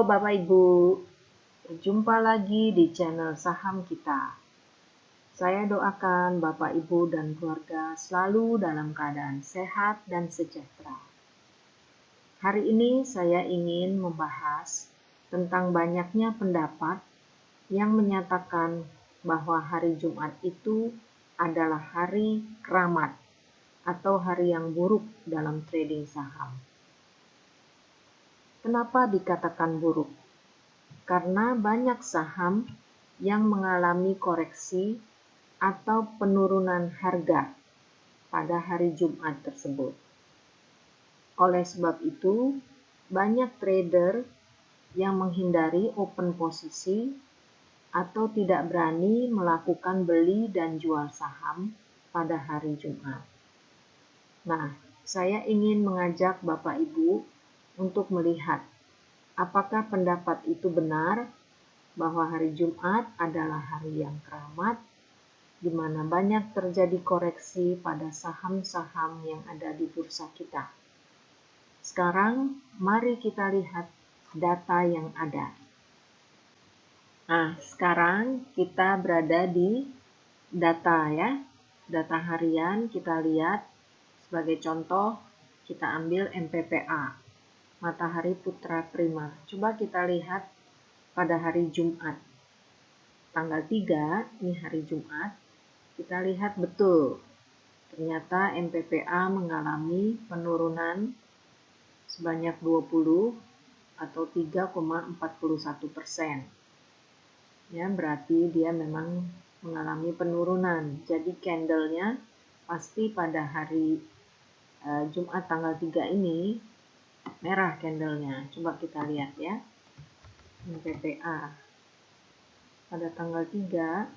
Halo Bapak Ibu, berjumpa lagi di channel saham kita. Saya doakan Bapak Ibu dan keluarga selalu dalam keadaan sehat dan sejahtera. Hari ini saya ingin membahas tentang banyaknya pendapat yang menyatakan bahwa hari Jumat itu adalah hari keramat atau hari yang buruk dalam trading saham. Kenapa dikatakan buruk? Karena banyak saham yang mengalami koreksi atau penurunan harga pada hari Jumat tersebut. Oleh sebab itu, banyak trader yang menghindari open posisi atau tidak berani melakukan beli dan jual saham pada hari Jumat. Nah, saya ingin mengajak Bapak Ibu untuk melihat apakah pendapat itu benar bahwa hari Jumat adalah hari yang keramat, di mana banyak terjadi koreksi pada saham-saham yang ada di bursa kita. Sekarang, mari kita lihat data yang ada. Nah, sekarang kita berada di data ya, data harian. Kita lihat sebagai contoh, kita ambil MPPA, Matahari Putra Prima. Coba kita lihat pada hari Jumat, tanggal 3, ini hari Jumat, kita lihat betul, ternyata MPPA mengalami penurunan sebanyak 20 atau 3,41%. Ya, berarti dia memang mengalami penurunan. Jadi candlenya pasti pada hari Jumat tanggal 3 ini merah candlenya. Coba kita lihat ya. MPPA pada tanggal 3.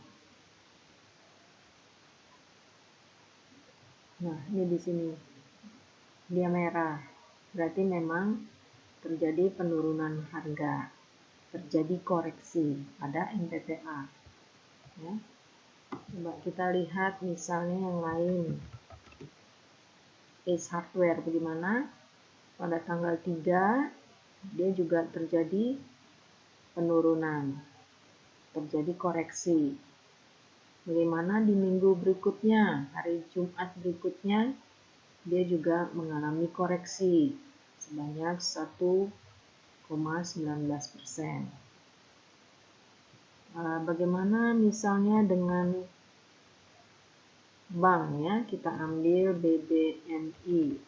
Nah, ini di sini. Dia merah. Berarti memang terjadi penurunan harga. Terjadi koreksi pada MPPA. Ya. Coba kita lihat misalnya yang lain. Ace Hardware bagaimana? Pada tanggal 3 dia juga terjadi penurunan. Terjadi koreksi. Bagaimana di minggu berikutnya, hari Jumat berikutnya, dia juga mengalami koreksi sebanyak 1,19%. Bagaimana misalnya dengan bank ya, kita ambil BBNI.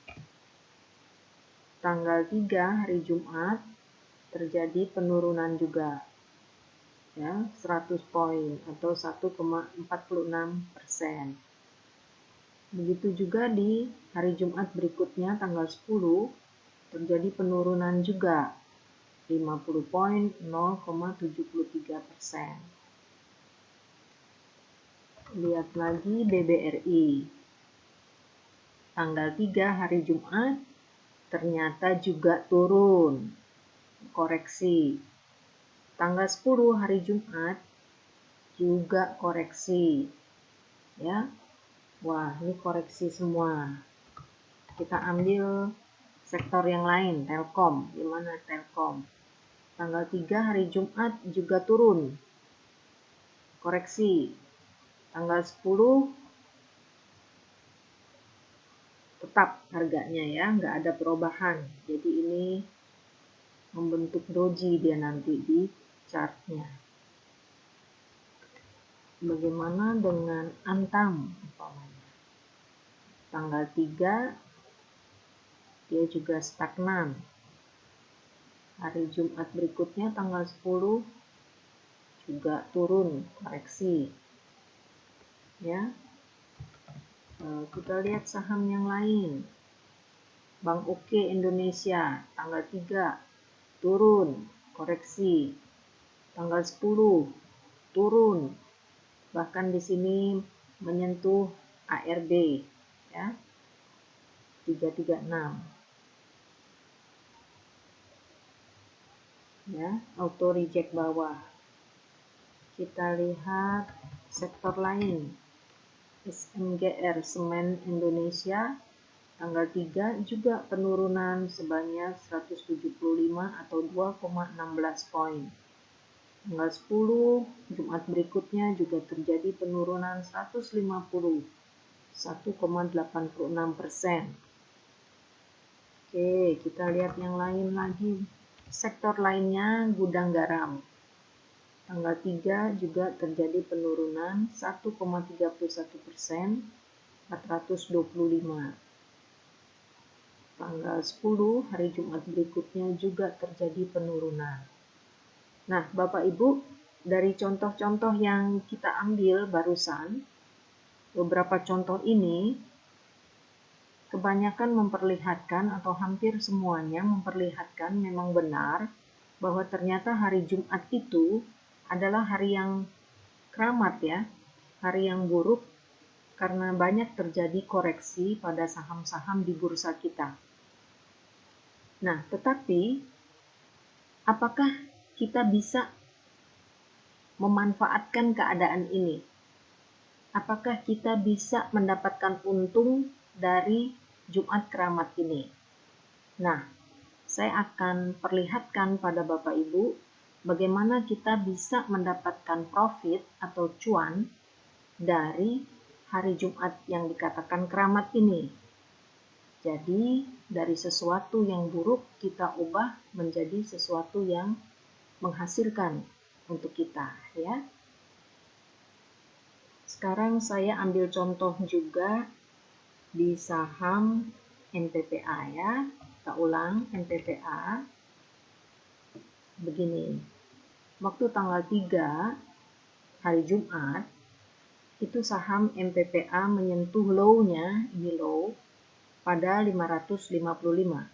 Tanggal 3 hari Jumat terjadi penurunan juga. Ya, 100 poin atau 1,46%. Begitu juga di hari Jumat berikutnya tanggal 10 terjadi penurunan juga 50 poin 0,73%. Lihat lagi BBRI. Tanggal 3 hari Jumat ternyata juga turun. Koreksi. Tanggal 10 hari Jumat juga koreksi. Ya. Wah, ini koreksi semua. Kita ambil sektor yang lain, Telkom. Gimana Telkom? Tanggal 3 hari Jumat juga turun. Koreksi. Tanggal 10 tetap harganya ya, nggak ada perubahan. Jadi ini membentuk doji dia nanti di chartnya. Bagaimana dengan Antam umpamanya? Tanggal 3 dia juga stagnan. Hari Jumat berikutnya tanggal 10 juga turun koreksi. Ya. Kita lihat saham yang lain. Bank OK Indonesia tanggal 3 turun koreksi. Tanggal 10 turun. Bahkan di sini menyentuh ARB ya. 336. Ya, auto reject bawah. Kita lihat sektor lain. SMGR Semen Indonesia Tanggal 3 juga penurunan sebanyak 175 atau 2,16 poin. Tanggal 10, Jumat berikutnya juga terjadi penurunan 150, 1,86%. Oke, kita lihat yang lain lagi. Sektor lainnya gudang garam. Tanggal 3 juga terjadi penurunan 1,31%, 425. Tanggal 10 hari Jumat berikutnya juga terjadi penurunan. Nah, Bapak Ibu, dari contoh-contoh yang kita ambil barusan, beberapa contoh ini kebanyakan memperlihatkan atau hampir semuanya memperlihatkan memang benar bahwa ternyata hari Jumat itu adalah hari yang keramat ya, hari yang buruk karena banyak terjadi koreksi pada saham-saham di bursa kita. Nah, tetapi apakah kita bisa memanfaatkan keadaan ini? Apakah kita bisa mendapatkan untung dari Jumat keramat ini? Nah, saya akan perlihatkan pada Bapak Ibu bagaimana kita bisa mendapatkan profit atau cuan dari hari Jumat yang dikatakan keramat ini. Jadi, dari sesuatu yang buruk kita ubah menjadi sesuatu yang menghasilkan untuk kita, ya. Sekarang saya ambil contoh juga di saham NPPA ya. Kita ulang NPPA. Begini. Waktu tanggal 3 hari Jumat, itu saham NPPA menyentuh low-nya, ini low, pada 555,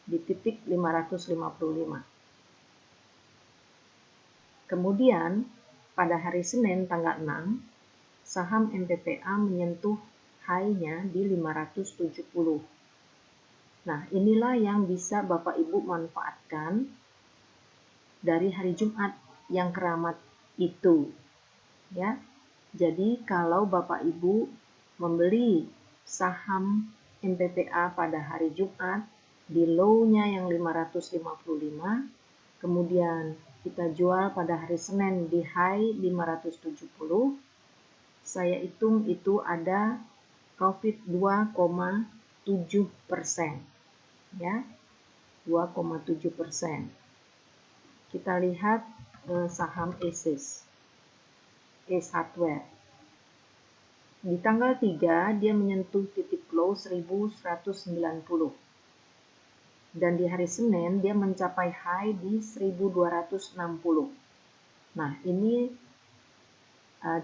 di titik 555. Kemudian, pada hari Senin tanggal 6, saham NPPA menyentuh high-nya di 570. Nah, inilah yang bisa Bapak Ibu manfaatkan dari hari Jumat yang keramat itu. Ya. Jadi, kalau Bapak Ibu membeli saham NPPA pada hari Jumat di low-nya yang 555, kemudian kita jual pada hari Senin di high 570, saya hitung itu ada profit 2,7%. Ya, 2,7%. Kita lihat saham Ace Hardware. Di tanggal 3 dia menyentuh titik low 1190. Dan di hari Senin dia mencapai high di 1260. Nah, ini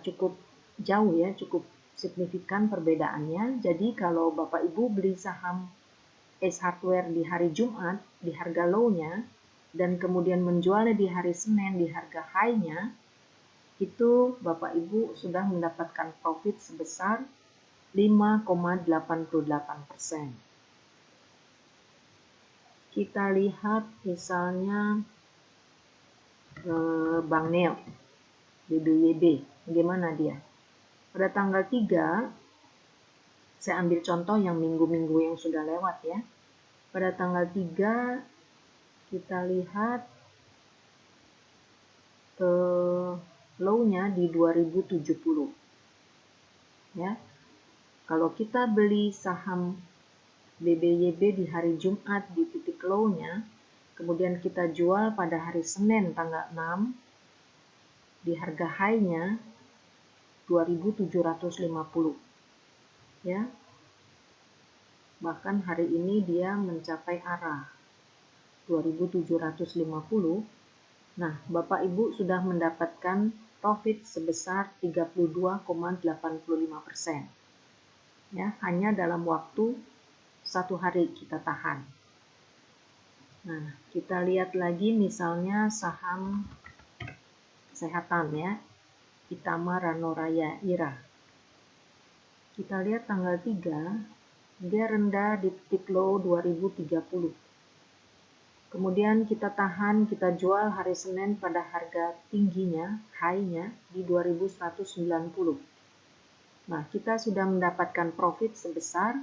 cukup jauh ya, cukup signifikan perbedaannya. Jadi kalau Bapak Ibu beli saham Ace Hardware di hari Jumat di harga low-nya dan kemudian menjualnya di hari Senin di harga high-nya, itu Bapak Ibu sudah mendapatkan profit sebesar 5,88%. Kita lihat misalnya Bank Neo, BBYB, bagaimana dia? Pada tanggal 3, saya ambil contoh yang minggu-minggu yang sudah lewat ya. Pada tanggal 3, kita lihat low-nya di 2070. Ya. Kalau kita beli saham BBYB di hari Jumat di titik low-nya, kemudian kita jual pada hari Senin tanggal 6 di harga high-nya 2750. Ya. Bahkan hari ini dia mencapai arah 2750. Nah, Bapak Ibu sudah mendapatkan profit sebesar 32,85%. Ya, hanya dalam waktu 1 hari kita tahan. Nah, kita lihat lagi misalnya saham kesehatan ya, Itama Ranoraya IRA. Kita lihat tanggal 3, dia rendah di titik low 2030. Kemudian kita tahan, kita jual hari Senin pada harga tingginya, high-nya di 2190. Nah, kita sudah mendapatkan profit sebesar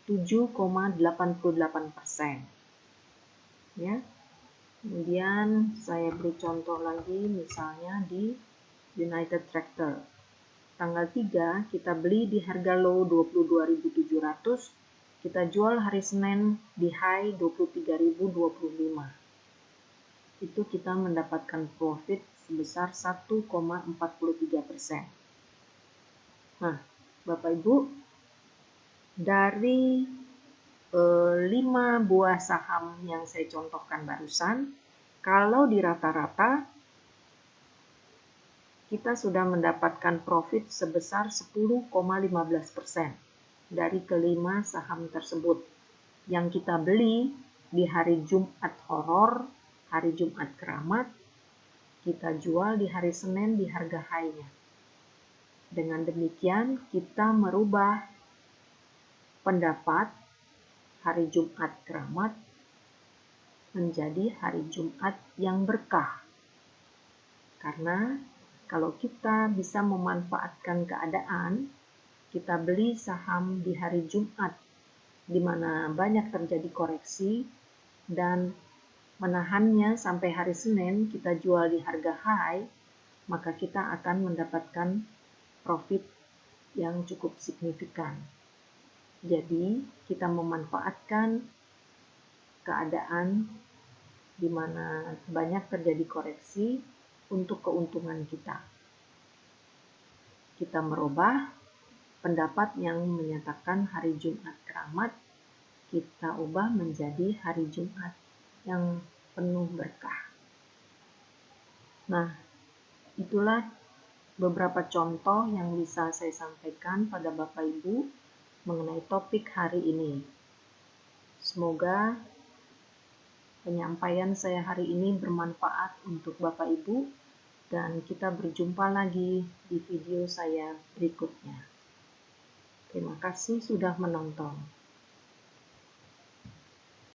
7,88%. Ya. Kemudian saya beri contoh lagi, misalnya di United Tractor. Tanggal 3 kita beli di harga low 22.700, kita jual hari Senin di high 23.025. Itu kita mendapatkan profit sebesar 1,43%. Nah, Bapak Ibu, dari 5 buah saham yang saya contohkan barusan, kalau di rata-rata kita sudah mendapatkan profit sebesar 10,15% dari kelima saham tersebut yang kita beli di hari Jumat horor, hari Jumat keramat, kita jual di hari Senin di harga high-nya. Dengan demikian kita merubah pendapat hari Jumat keramat menjadi hari Jumat yang berkah. Karena kalau kita bisa memanfaatkan keadaan, kita beli saham di hari Jumat di mana banyak terjadi koreksi dan menahannya sampai hari Senin kita jual di harga high, maka kita akan mendapatkan profit yang cukup signifikan. Jadi, kita memanfaatkan keadaan di mana banyak terjadi koreksi untuk keuntungan kita. Kita merubah pendapat yang menyatakan hari Jumat keramat, kita ubah menjadi hari Jumat yang penuh berkah. Nah, itulah beberapa contoh yang bisa saya sampaikan pada Bapak Ibu mengenai topik hari ini. Semoga penyampaian saya hari ini bermanfaat untuk Bapak Ibu dan kita berjumpa lagi di video saya berikutnya. Terima kasih sudah menonton.